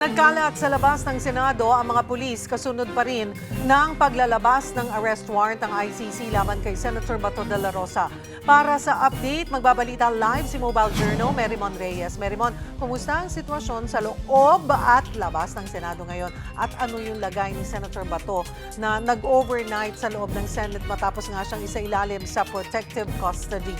Nagkalat sa labas ng Senado ang mga pulis kasunod pa rin ng paglalabas ng arrest warrant ng ICC laban kay Senator Bato de la Rosa. Para sa update, magbabalita live si Mobile Journal Merimon Reyes. Merimon, kumusta ang sitwasyon sa loob at labas ng Senado ngayon? At ano yung lagay ni Senator Bato na nag-overnight sa loob ng Senate matapos nga siyang isailalim sa protective custody?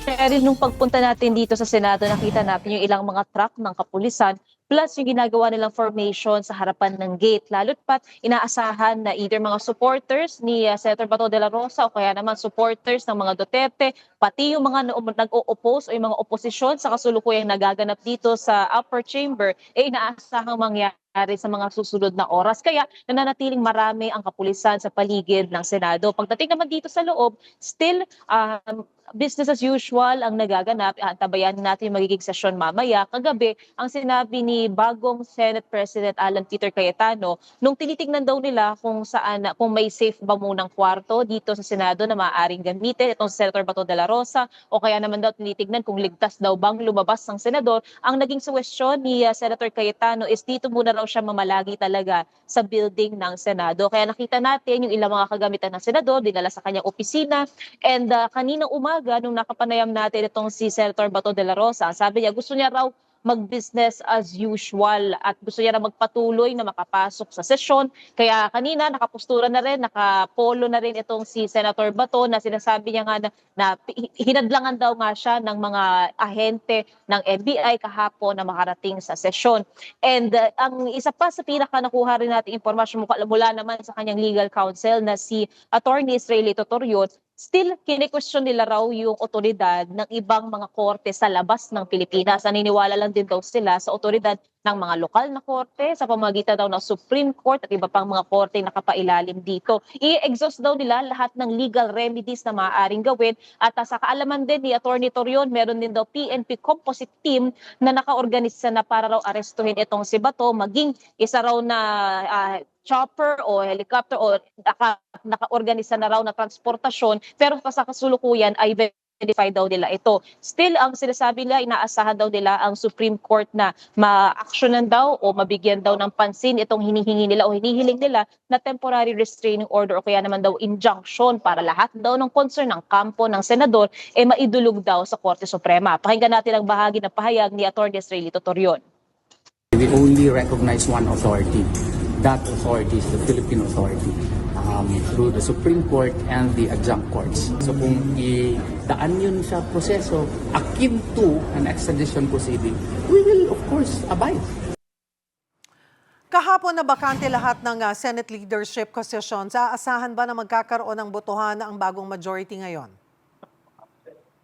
Kaya rin nung pagpunta natin dito sa Senado, nakita natin yung ilang mga truck ng kapulisan plus yung ginagawa nilang formation sa harapan ng gate. Lalo't pat inaasahan na either mga supporters ni Senator Bato de la Rosa o kaya naman supporters ng mga Duterte, pati yung mga nag-o-oppose o yung mga oposisyon sa kasulukuyang nagaganap dito sa upper chamber, inaasahang mangyari sa mga susunod na oras. Kaya nananatiling marami ang kapulisan sa paligid ng Senado. Pagdating naman dito sa loob, still business as usual ang nagaganap. Antabayan natin yung magiging sesyon mamaya. Kagabi, ang sinabi ni bagong Senate President Alan Peter Cayetano, nung tinitingnan daw nila kung saan, kung may safe ba munang kwarto dito sa Senado na maaaring gamitin itong Senator Bato de la Rosa, o kaya naman daw tinitingnan kung ligtas daw bang lumabas ng senador. Ang naging suwestyon ni Senator Cayetano is dito muna raw siya mamalagi talaga sa building ng Senado. Kaya nakita natin yung ilang mga kagamitan ng senador, dinala sa kanyang opisina. And kaninang umaga, nung nakapanayam natin itong si Senator Bato de la Rosa, sabi niya gusto niya raw mag-business as usual at gusto niya na magpatuloy na makapasok sa sesyon. Kaya kanina nakapustura na rin, nakapolo na rin itong si Senator Bato na sinasabi niya nga na hinadlangan daw nga siya ng mga ahente ng NBI kahapon na makarating sa sesyon. And ang isa pa sa pinaka nakuha rin natin impormasyon mula naman sa kanyang legal counsel na si Attorney Israelito Torion, still kine-question nila raw yung otoridad ng ibang mga korte sa labas ng Pilipinas. Naniniwala lang din daw sila sa otoridad ng mga lokal na korte sa pamamagitan daw ng Supreme Court at iba pang mga korte na nakapailalim dito. I-exhaust daw nila lahat ng legal remedies na maaaring gawin at sa kaalaman din ni Attorney Torion, meron din daw PNP composite team na nakaorganisa na para raw arestuhin itong si Bato, maging isa raw na chopper o helicopter o naka-organisa na raw na transportasyon, pero sa kasulukuyan ay verify daw nila ito. Still, ang sinasabi nila, inaasahan daw nila ang Supreme Court na ma-actionan daw o mabigyan daw ng pansin itong hinihingi nila o hinihiling nila na temporary restraining order o kaya naman daw injunction para lahat daw ng concern ng kampo ng senador maidulog daw sa Korte Suprema. Pakinggan natin ang bahagi ng pahayag ni Atty. Israelito Torion. We only recognize one authority. That authority is the Philippine authority through the Supreme Court and the adjunct courts. So kung idaan yun sa proseso akin to an extradition proceeding, we will of course abide. Kahapon na bakante lahat ng Senate leadership positions. Aasahan ba na magkakaroon ng botohan ang bagong majority ngayon?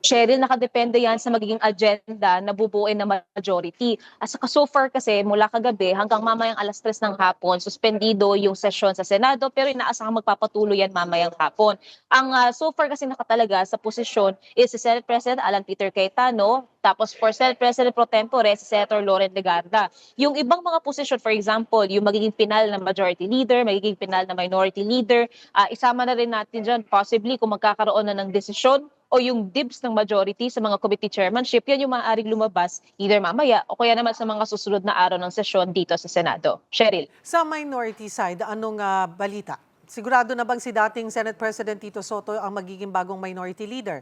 Cheryl, nakadepende yan sa magiging agenda na bubuuin ng majority. At saka so far kasi mula kagabi hanggang mamayang 3:00 ng hapon, suspendido yung sesyon sa Senado pero inaasahang magpapatuloy yan mamayang hapon. Ang so far kasi nakatalaga sa posisyon is si Senate President Alan Peter Cayetano, tapos for Senate President Pro Tempore, si Senator Loren Legarda. Yung ibang mga posisyon, for example, yung magiging final na majority leader, magiging final na minority leader, isama na rin natin dyan possibly kung magkakaroon na ng desisyon o yung dibs ng majority sa mga committee chairmanship, yan yung maaaring lumabas either mamaya o kaya naman sa mga susunod na araw ng sesyon dito sa Senado. Cheryl. Sa minority side, anong balita? Sigurado na bang si dating Senate President Tito Soto ang magiging bagong minority leader?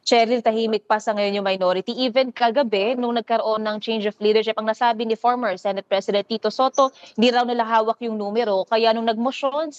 Cheryl, tahimik pa sa ngayon yung minority. Even kagabi, nung nagkaroon ng change of leadership, ang nasabi ni former Senate President Tito Soto, hindi raw nila hawak yung numero. Kaya nung nagmosyon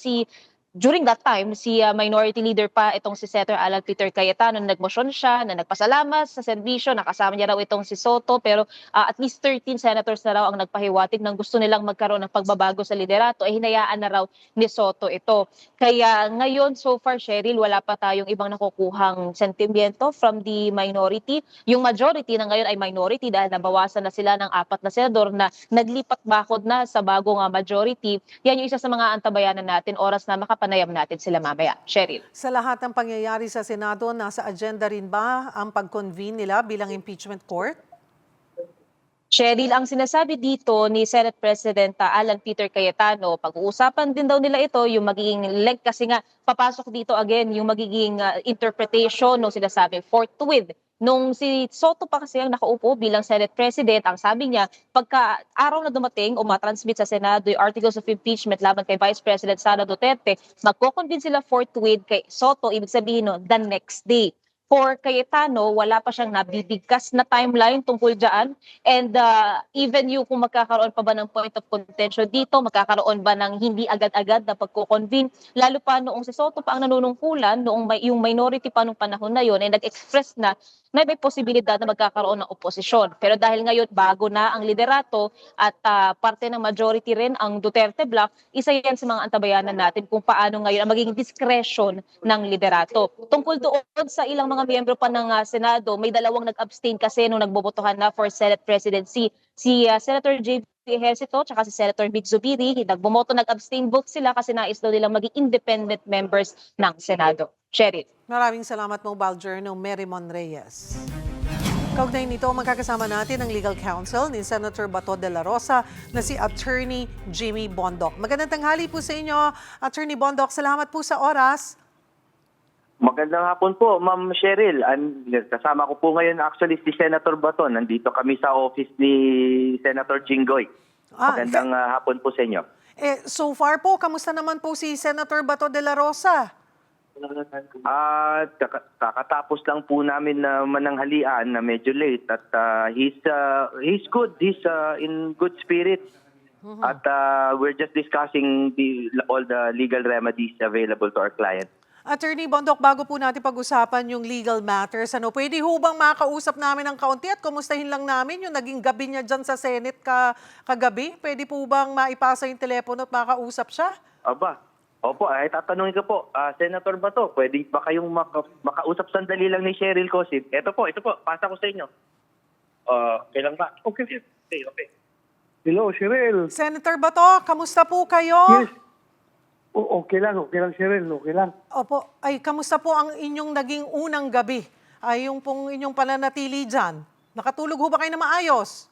during that time, si minority leader pa itong si Senator Alan Peter Cayetano, nagmosyon siya na nagpasalamat sa serbisyo, nakasama niya raw itong si Soto, pero at least 13 senators na raw ang nagpahiwatig ng gusto nilang magkaroon ng pagbabago sa liderato, hinayaan na raw ni Soto ito. Kaya ngayon, so far, Cheryl, wala pa tayong ibang nakukuhang sentimiento from the minority. Yung majority na ngayon ay minority dahil nabawasan na sila ng 4 na senador na naglipat bakod na sa bagong majority. Yan yung isa sa mga antabayanan natin, oras na makapanayam natin sila mamaya. Cheryl. Sa lahat ng pangyayari sa Senado, nasa agenda rin ba ang pag-convene nila bilang impeachment court? Cheryl, ang sinasabi dito ni Senate President Alan Peter Cayetano, pag-uusapan din daw nila ito, yung magiging kasi nga papasok dito again yung magiging interpretation no sinasabing forthwith Nung si Soto pa kasi ang nakaupo bilang Senate President, ang sabi niya, pagka araw na dumating o matransmit sa Senado yung articles of impeachment laban kay Vice President Sara Duterte, magko-convince sila forthwith kay Soto, ibig sabihin no, the next day. For Cayetano, wala pa siyang nabibigkas na timeline tungkol dyan. And even yung kung magkakaroon pa ba ng point of contention dito, magkakaroon ba ng hindi agad-agad na pagko-convene, lalo pa noong si Soto pa ang nanunungkulan, noong yung minority pa nung panahon na yun, ay nag-express na may posibilidad na magkakaroon ng oposisyon. Pero dahil ngayon bago na ang liderato at parte ng majority rin ang Duterte Bloc, isa yan sa mga antabayanan natin kung paano ngayon ang magiging discretion ng liderato. Tungkol doon sa ilang mga miyembro pa ng Senado, may dalawang nag-abstain kasi nung nagbobotohan na for Senate presidency. Si Senator J.B. Ejercito at si Senator Vic Zubiri, nagbumoto, nag-abstain vote sila kasi nais daw nilang maging independent members ng Senado. Sheryl. Maraming salamat, Mobile Journal, Merrimon Reyes. Kaugnay nito, magkakasama natin ang legal counsel ni Senator Bato de la Rosa na si Attorney Jimmy Bondoc. Magandang tanghali po sa inyo, Attorney Bondoc. Salamat po sa oras. Magandang hapon po, Ma'am Sheryl. Kasama ko po ngayon actually si Senator Bato. Nandito kami sa office ni Senator Jinggoy. Magandang hapon po sa inyo. So far po, kamusta naman po si Senator Bato de la Rosa? Kakatapos lang po namin na mananghalian na medyo late at he's good. He's in good spirit. At we're just discussing all the legal remedies available to our client. Attorney Bondoc, bago po natin pag-usapan yung legal matters, pwede ho bang makausap namin ng kaunti at kumustahin lang namin yung naging gabi niya dyan sa Senate kagabi? Pwede po bang maipasa yung telepono at makausap siya? Opo, tatanungin ko po, Senator Bato, pwede ba kayong makausap sandali lang ni Sheryl Cosip? Ito po, pasa ko sa inyo. Kailan ba? Okay. Hello, Sheryl. Senator Bato, kamusta po kayo? Yes. Okay lang, Sheryl, okay lang. Opo, kamusta po ang inyong naging unang gabi? Yung pong inyong pananatili dyan. Nakatulog ho ba kayo na maayos?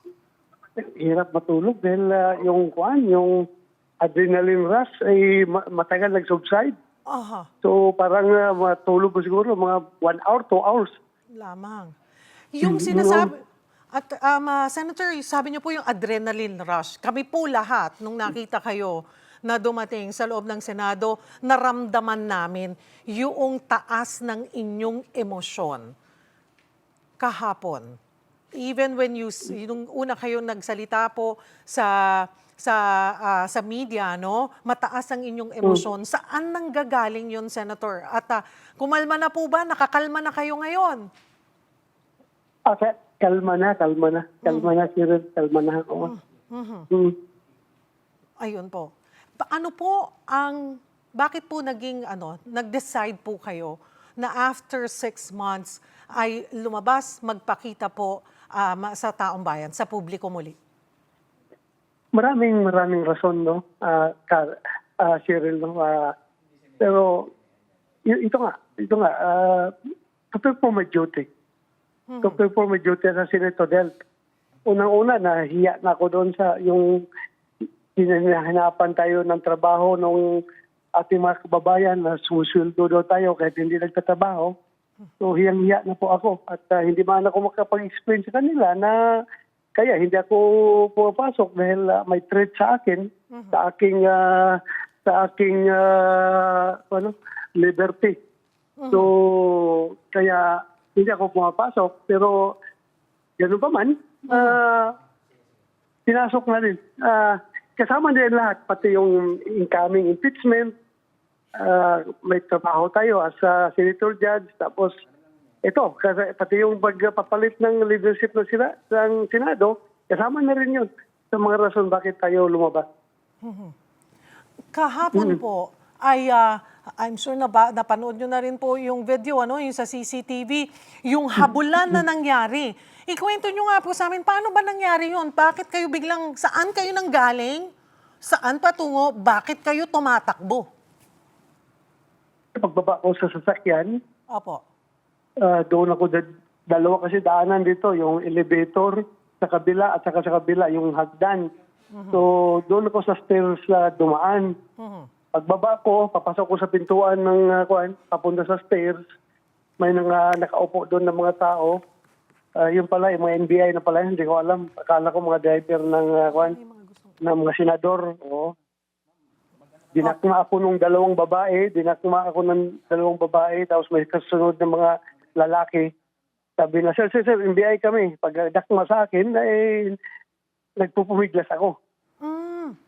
Hirap matulog dahil yung adrenaline rush ay matagal nag-subside. Aha, So parang matulog ko siguro mga 1 hour, 2 hours. lamang. Yung sinasabi, at Senator, sabi niyo po yung adrenaline rush. Kami po lahat, nung nakita kayo na dumating sa loob ng Senado, naramdaman namin yung taas ng inyong emosyon kahapon. Even when nung una kayong nagsalita po sa media, no, mataas ang inyong emosyon. Saan nanggagaling yun, Senator? At kumalma na po ba? Nakakalma na kayo ngayon? Kalma na, Sheryl, kalma na ako. Ayun po. Bakit po nag-decide po kayo na after 6 months ay lumabas, magpakita po sa taong bayan, sa publiko muli? Maraming rason, no, Sheryl, no. Pero ito nga, to perform my duty. To perform my duty as a Senator Del. Unang-una, nahiya na ako doon sa yung hinahanapan tayo ng trabaho ng ating mga kababayan na susuldo daw tayo kahit hindi nagtatrabaho. So hiyang-hiya na po ako at hindi man ako makapag-explain sa kanila na kaya hindi ako pumapasok dahil may threat sa akin, sa aking liberty. So kaya hindi ako pumapasok, pero gano'n pa man, pinasok na rin. Kasama din lahat, pati yung incoming impeachment, may trabaho tayo as a senator judge, tapos ito, pati yung pagpapalit ng leadership ng Senado, kasama na rin yun sa mga rason bakit tayo lumabas. Kahapon po ay I'm sure napanood nyo na rin po yung video, yung sa CCTV, yung habulan na nangyari. Ikwento nyo nga po sa amin, paano ba nangyari yun? Bakit kayo saan kayo nanggaling? Saan patungo? Bakit kayo tumatakbo? Pagbaba ko sa sasakyan, Opo. doon ako, dalawa kasi daanan dito, yung elevator sa kabila at saka sa kabila, yung hagdan. So doon ako sa stairs dumaan. Pagbaba ko, papasok ko sa pintuan ng papunta sa stairs, may nakaupo doon ng mga tao. Yung pala, yung mga NBI na pala, hindi ko alam. Akala ko mga driver ng, ng mga senador. Oo. Dinakma ako ng dalawang babae, tapos may kasunod ng mga lalaki. Sabi na, sir, NBI kami. Pag dakma sa akin, nagpupumiglas ako.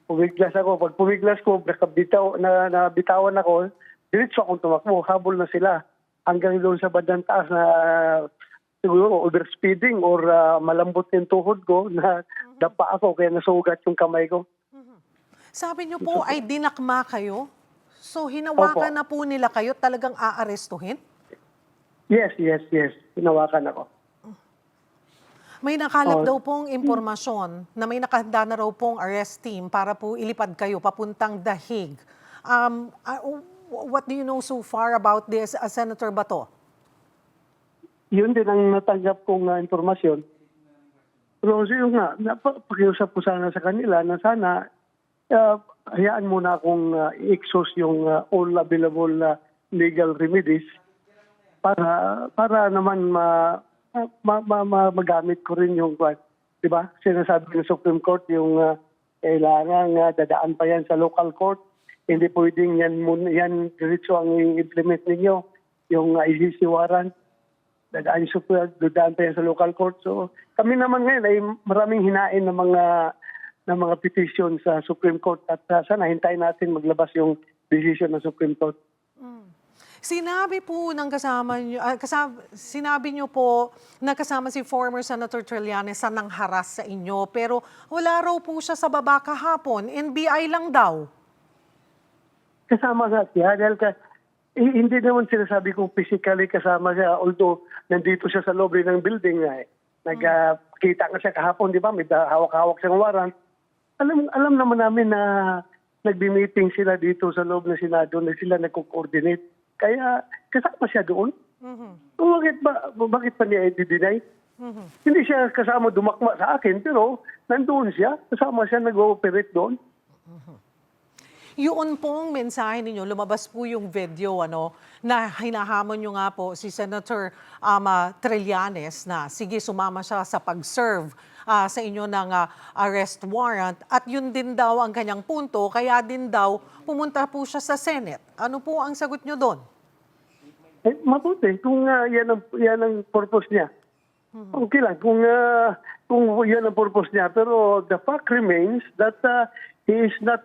Pumiglas ako. Pag pumiglas ko, nabitawan ako, diretso akong tumakbo. Habol na sila. Hanggang doon sa bandang taas na siguro overspeeding or malambot yung tuhod ko na dapa ako kaya nasugat yung kamay ko. Sabi niyo po ay dinakma kayo? So hinawakan na po nila kayo, talagang aarestuhin? Yes. Hinawakan ako. May nakalap daw pong impormasyon na may nakahanda na raw pong arrest team para po ilipad kayo papuntang The Hague. What do you know so far about this, Senator Bato? Yun din ang natanggap kong informasyon. Pero yun nga, pakiusap ko sana sa kanila na sana hayaan muna akong i-exhaust yung all available legal remedies para naman magamit ko rin yung, di ba? Sinasabi ng Supreme Court yung kailangan dadaan pa yan sa local court. Hindi pwedeng yan diretso ang i-implement ninyo, yung ICC warrant. Dadaan pa yan sa local court. So kami naman ngayon ay maraming hinain ng mga petition sa Supreme Court at sana hintayin natin maglabas yung decision ng Supreme Court. Sinabi po ng sinabi niyo po na kasama si former Senator Trillanes sa nangharas sa inyo, pero wala raw po siya sa baba kahapon. NBI lang daw. Kasama nga siya dahil hindi naman sinasabi kong physically kasama siya although nandito siya sa loob ng building nga eh. Nagkita nga siya kahapon, di ba? May hawak-hawak siyang warrant. Alam naman namin na nagbi-meeting sila dito sa loob ng Senado na sila nagko-coordinate. Kaya kasama siya doon. Bakit pa niya i-deny? Hindi siya kasama dumakma sa akin pero nandoon siya. Kasama siya nag-ooperate doon. Yun pong mensahe ninyo, lumabas po yung video na hinahamon nyo nga po si Senator Trillanes na sige sumama siya sa pag-serve sa inyo ng arrest warrant at yun din daw ang kanyang punto, kaya din daw pumunta po siya sa Senate. Ano po ang sagot nyo doon? Mabuti kung yan ang purpose niya. Okay lang kung yan ang purpose niya, pero the fact remains that he is not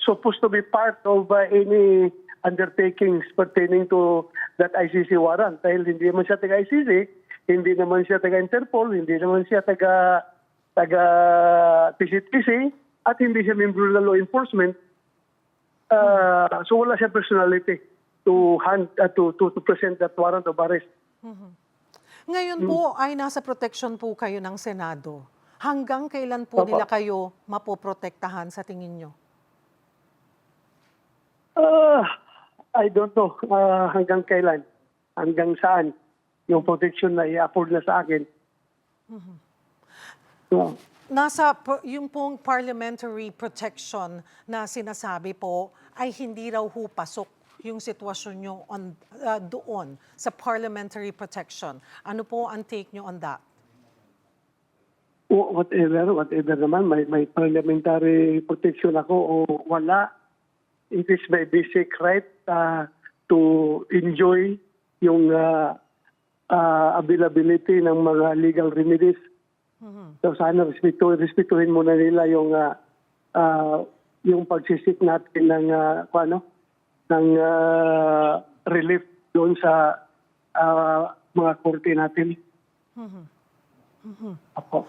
supposed to be part of any undertakings pertaining to that ICC warrant. Dahil hindi naman siya taga-ICC, hindi naman siya taga-Interpol, hindi naman siya taga-PCTC, at hindi siya membro ng law enforcement. So wala siya personality to present that warrant of arrest. Ngayon po ay nasa protection po kayo ng Senado. Hanggang kailan po nila kayo mapoprotektahan sa tingin nyo? I don't know hanggang kailan, hanggang saan yung protection na i-afford na sa akin. Yung pong parliamentary protection na sinasabi po ay hindi raw pasok yung sitwasyon nyo doon sa parliamentary protection. Ano po ang take nyo on that? Whatever naman, may parliamentary protection ako o wala. It is my basic right to enjoy yung availability ng mga legal remedies. So sana respetuhin muna nila yung pagsisik natin ng relief doon sa mga korte natin. Apo.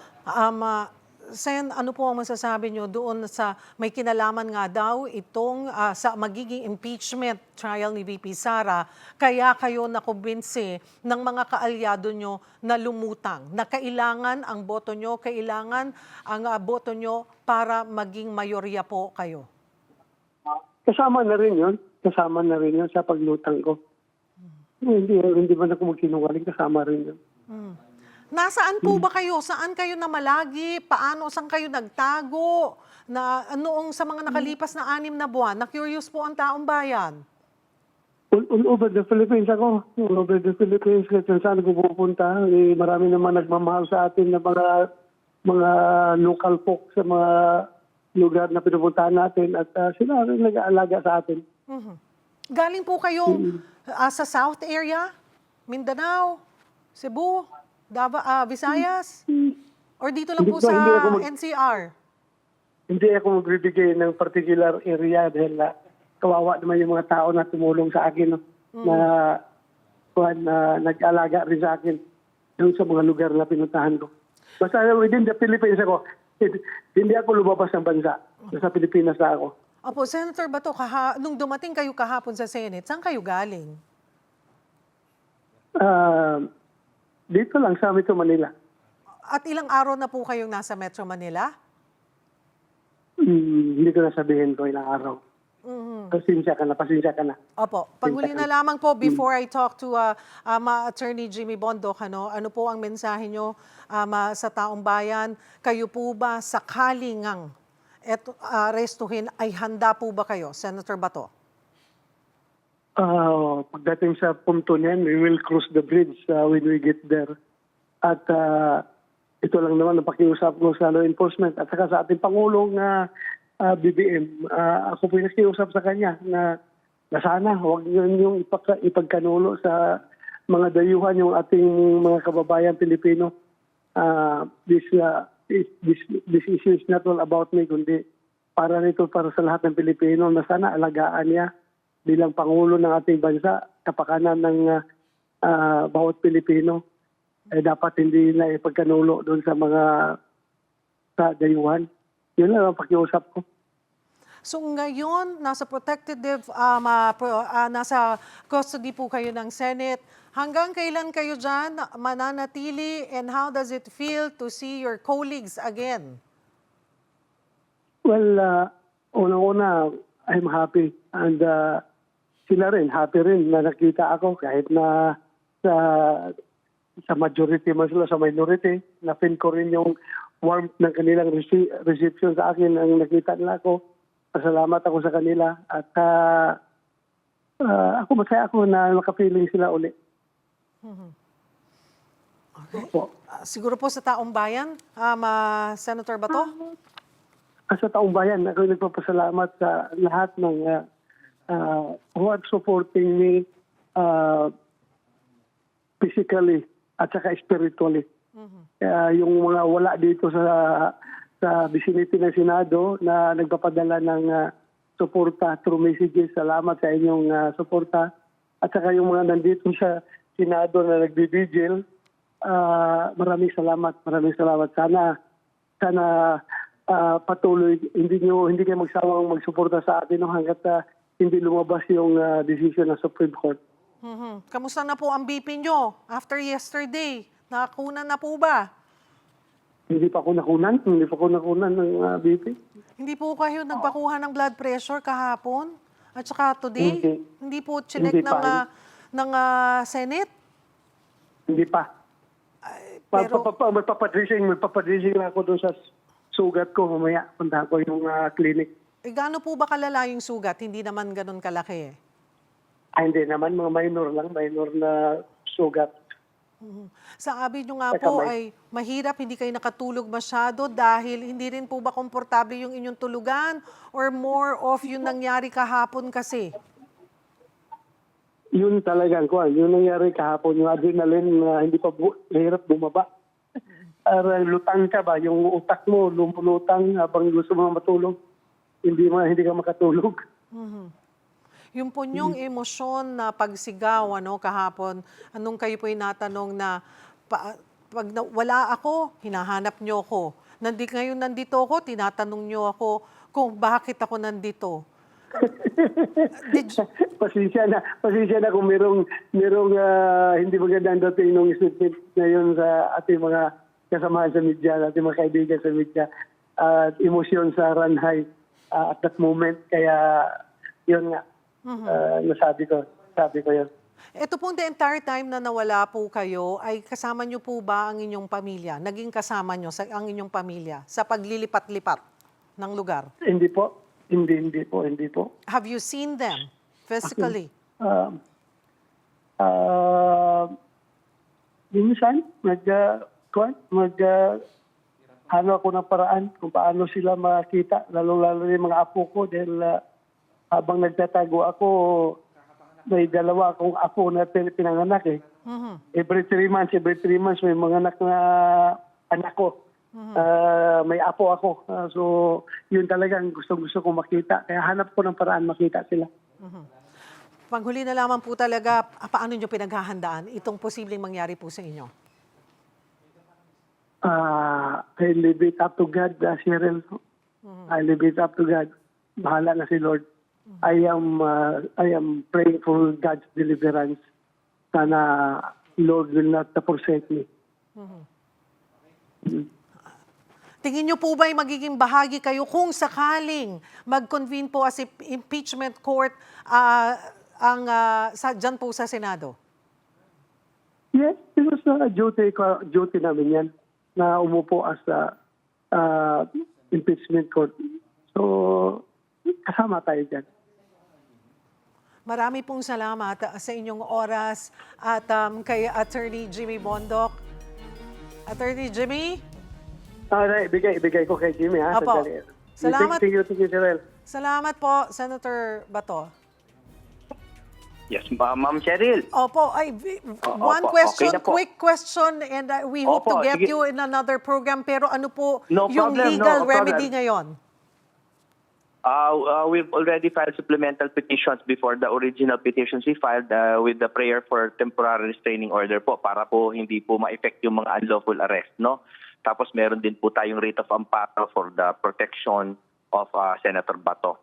Sen, ano po ang masasabi nyo doon sa may kinalaman nga daw itong sa magiging impeachment trial ni VP Sara, kaya kayo nakumbinsi ng mga kaalyado nyo na lumutang, na kailangan ang boto nyo, kailangan ang boto nyo para maging mayorya po kayo? Kasama na rin yun sa paglutang ko. Hindi man ako magsinungaling, kasama rin yun. Nasaan po ba kayo? Saan kayo namalagi? Saan kayo nagtago? Noong sa mga nakalipas na 6 na buwan? Na-curious po ang taong bayan. all over the Philippines ako. All over the Philippines, kahit saan ko pupunta. Marami naman nagmamahal sa atin na mga local folk sa mga lugar na pinupuntahan natin at sila rin nag-aalaga sa atin. Galing po kayo sa South area? Mindanao, Cebu, Visayas? Or dito lang po Hindi sa ako NCR? Hindi ako magbibigay ng particular area dahil kawawa naman yung mga tao na tumulong sa akin no? na nag-alaga rin sa akin doon sa mga lugar na pinuntahan ko. Basta within the Philippines ako, hindi ako lumabas ng bansa. Sa Pilipinas na ako. Opo, Senator Bato, nung dumating kayo kahapon sa Senate, saan kayo galing? Dito lang sa Metro Manila. At ilang araw na po kayong nasa Metro Manila? Hindi ko na sabihin ko ilang araw. Pasensya ka na. Opo. Panghuli na lamang po, before I talk to Attorney Jimmy Bondoc, ano po ang mensahe nyo sa taong bayan? Kayo po ba sakaling ang arestuhin, ay handa po ba kayo, Senator Bato? Pagdating sa punto niyan, we will cross the bridge when we get there. At ito lang naman ang pakiusap ko sa law enforcement at saka sa ating Pangulong BBM. Ako po yung nakiusap sa kanya na sana huwag yun yung ipagkanulo sa mga dayuhan yung ating mga kababayan Pilipino. This issue is not all about me, kundi para sa lahat ng Pilipino na sana alagaan niya bilang Pangulo ng ating bansa, kapakanan ng bawat Pilipino. Dapat hindi na ipagkanulo doon sa mga sa dayuhan. Yun lang ang pakiusap ko. So ngayon, nasa nasa custody po kayo ng Senate. Hanggang kailan kayo dyan mananatili and how does it feel to see your colleagues again? Well, unang-una, I'm happy. And sila rin, happy rin na nakita ako kahit na sa majority man sila, sa minority. Na-feel ko rin yung warmth ng kanilang reception sa akin ang nakita nila ako. Pasalamat ako sa kanila. At ako masaya ako na makapiling sila uli. Okay. Opo. Siguro po sa taong bayan, Senator Bato? Sa taong bayan, ako nagpapasalamat sa lahat ng who are supporting me physically at saka spiritually. Yung mga wala dito sa vicinity ng Senado na nagpapadala ng suporta through messages. Salamat sa inyong suporta. At saka yung mga nandito sa Senado na nagbibigil, maraming salamat. Sana patuloy, hindi kayo magsawang magsuporta sa atin hanggat hindi lumabas yung decision ng Supreme Court. Kamusta na po ang BP nyo after yesterday? Nakakunan na po ba? Hindi pa ako nakunan ng BP. Hindi po kayo nagpakuha ng blood pressure kahapon? At saka today? Hindi po chinek Hindi pa. ng Senate? Hindi pa. Pero, Magpapadressing na ako doon sa sugat ko mamaya. Punta ko yung clinic. gaano po ba kalala yung sugat? Hindi naman ganun kalaki. Hindi naman, mga minor na sugat. Sabi nyo nga po ay mahirap, hindi kayo nakatulog masyado dahil hindi rin po ba komportable yung inyong tulugan or more of yung nangyari kahapon kasi? Yun talagang yung nangyari kahapon, yung adrenaline na hindi pa hirap bumaba. Lutang ka ba? Yung utak mo lumulutang habang gusto mo matulog. Hindi ka makatulog. Yung po yung emosyon na pagsigaw kahapon, anong kayo po natanong na pag wala ako, hinahanap nyo ako. Ngayon nandito ako, tinatanong nyo ako kung bakit ako nandito. Pasensya na kung merong hindi magandang dating nung statement ngayon sa ating mga kasamahan sa media, ating mga kaibigan sa media, at emosyon sa Ranhay at that moment. Kaya yun nga, sabi ko yun. Ito pong the entire time na nawala po kayo, ay kasama nyo po ba ang inyong pamilya? Naging kasama nyo ang inyong pamilya sa paglilipat-lipat ng lugar? Hindi po. Hindi po. Have you seen them physically? minsan, ano ako ng paraan kung paano sila makita, lalo-lalo yung mga apo ko dahil habang nagtatago ako, may dalawa akong apo na pinanganak eh. Every 3 months may mga anak na anak ko. May apo ako. So, yun talagang gusto kong makita. Kaya hanap ko ng paraan makita sila. Panghuli na lamang po talaga, paano nyo pinaghahandaan itong posibleng mangyari po sa inyo? I leave it up to God, Cheryl. I leave it up to God. Bahala na si Lord. I am praying for God's deliverance. Sana Lord will not forsake me. Tingin nyo po ba magiging bahagi kayo kung sakaling mag-convene po as impeachment court dyan po sa Senado? Yes, it was duty namin yan na umupo as impeachment court. So, kasama tayo dyan. Marami pong salamat sa inyong oras at kay Attorney Jimmy Bondoc. Attorney Jimmy? Ibigay ko kay Jimmy, ha? Apo. Sandali. Salamat. Thank you, Cheryl. Salamat po, Senator Bato. Yes, Ma'am Cheryl. Opo, one Opo, question, okay na po. quick question, and we hope to Opo, get sige. you in another program. Pero ano po No yung problem, legal no remedy problem. ngayon? We've already filed supplemental petitions before the original petitions we filed with the prayer for temporary restraining order po para po hindi po ma-effect yung mga unlawful arrest, no? Tapos meron din po tayong writ of amparo for the protection of Senator Bato.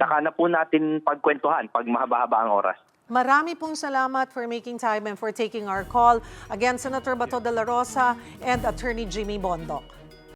Saka na po natin pagkwentuhan pag mahaba-haba ang oras. Marami pong salamat for making time and for taking our call. Again, Senator Bato de la Rosa and Attorney Jimmy Bondoc.